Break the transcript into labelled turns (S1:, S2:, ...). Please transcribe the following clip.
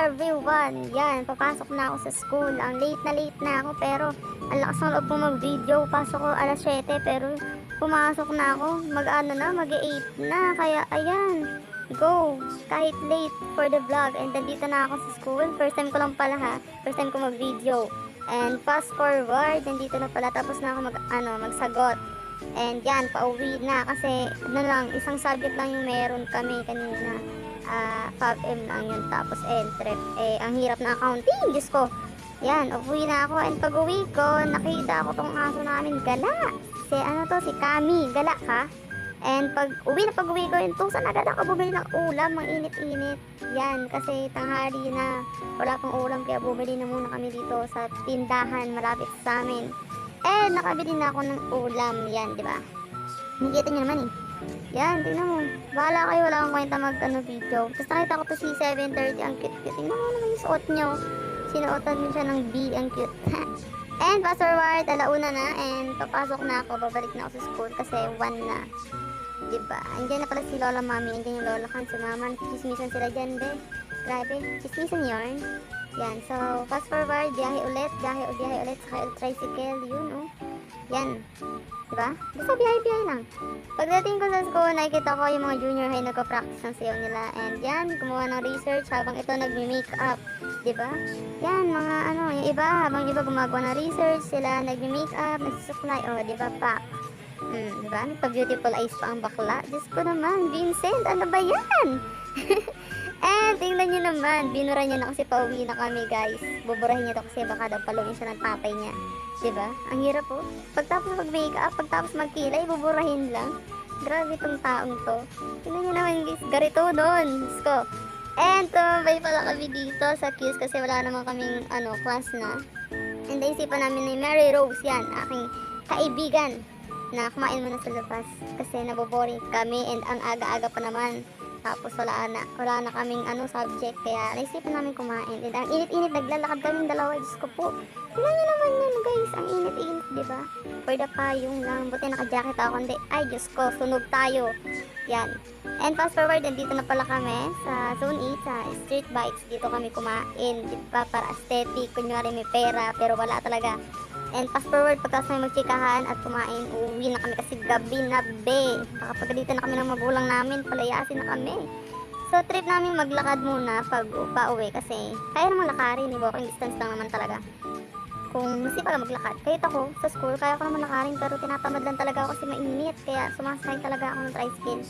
S1: everyone! Yan, papasok na ako sa school. Ang late na ako pero ang lakas ng loob ko mag-video. Pasok ko alas 7 pero pumasok na ako. Mag-8 na. Kaya ayan, go! Kahit late for the vlog. And nandito na ako sa school. First time ko lang pala ha. First time ko mag-video. And fast forward, nandito na pala. Tapos na ako magsagot. And yan, pauwi na kasi isang subject lang yung meron kami kanina. 5M lang yun, tapos entrep. Ang hirap na accounting, Diyos ko. Yan, uwi na ako, and pag uwi ko, nakita ko tong aso namin, gala. Si Kami, gala ka. And pag uwi ko, intusan agad ako bumili ng ulam, mga init-init. Yan, kasi tanghali na, wala pang ulam, kaya bumili na muna kami dito sa tindahan, malapit sa amin. And nakabili na ako ng ulam, yan, di ba? Nakikita nyo naman eh. Yan, tingnan mo. Bahala kayo, wala akong kwenta video. Tapos nakita ko to si 730, ang cute-cute. Tingnan mo naman yung suot nyo. Sinuotan din siya ng B, ang cute. And fast forward, alauna na, and papasok na ako, babalik na ako sa school kasi 1 na. Diba? Andiyan na pala si Lola Mami, andiyan yung Lola Kan, si Mama, chismisan sila dyan, be. Grabe, chismisan yun. Yan, so fast forward, biyahe ulit, saka tricycle, yun, oh. Yan. Diba? Basta biyahe lang. Pagdating ko sa school, nakikita ko yung mga junior high nagpa-practice ng sayaw nila. And yan, gumawa ng research habang ito nagme-makeup. Diba? Yan, yung iba, habang iba gumagawa ng research, sila nagme-makeup, nagsusuklay. O, diba, pak. Diba? Nagpa-beautiful eyes pa ang bakla. Diyos ko naman, Vincent, ano ba yan? And tingnan nyo naman, binura niya na kasi pauwi na kami, guys. Buburahin niya to kasi baka daw paluin siya ng tatay niya. Diba? Ang hirap po. Pagtapos mag-makeup, pagtapos magkilay, buburahin lang. Grabe tong taong to. Tingnan nyo naman, guys. Garito doon. Diyos ko. And tumabay pala kami dito sa Q's kasi wala naman kaming class na. And naisipan namin ni Mary Rose, yan, aking kaibigan, na kumain muna sa labas kasi naboboring kami and ang aga-aga pa naman. Tapos wala na kaming subject, kaya naisipan namin kumain. And ang init-init, naglalakad kami dalawa, Diyos ko po. Tingnan nyo naman yun, guys, ang init-init, diba? For the payong lang, buti naka-jacket ako, hindi, ay Diyos ko, sunog tayo. Yan. And fast forward, dito na pala kami sa Zone 8, sa Street Bites. Dito kami kumain, diba, para aesthetic, kunyari may pera, pero wala talaga. And fast forward, pagkas may magchikahan at kumain, uwi na kami kasi gabi na, be. Kapag dito na kami ng magulang namin, palayasin na kami. So, trip namin maglakad muna pag pauwi kasi kaya namang lakarin, walking distance lang naman talaga. Kung masipag maglakad, kahit ako sa school, kaya ko naman lakarin pero tinatamad lang talaga ako kasi mainit. Kaya sumasakay talaga ako ng tricycle.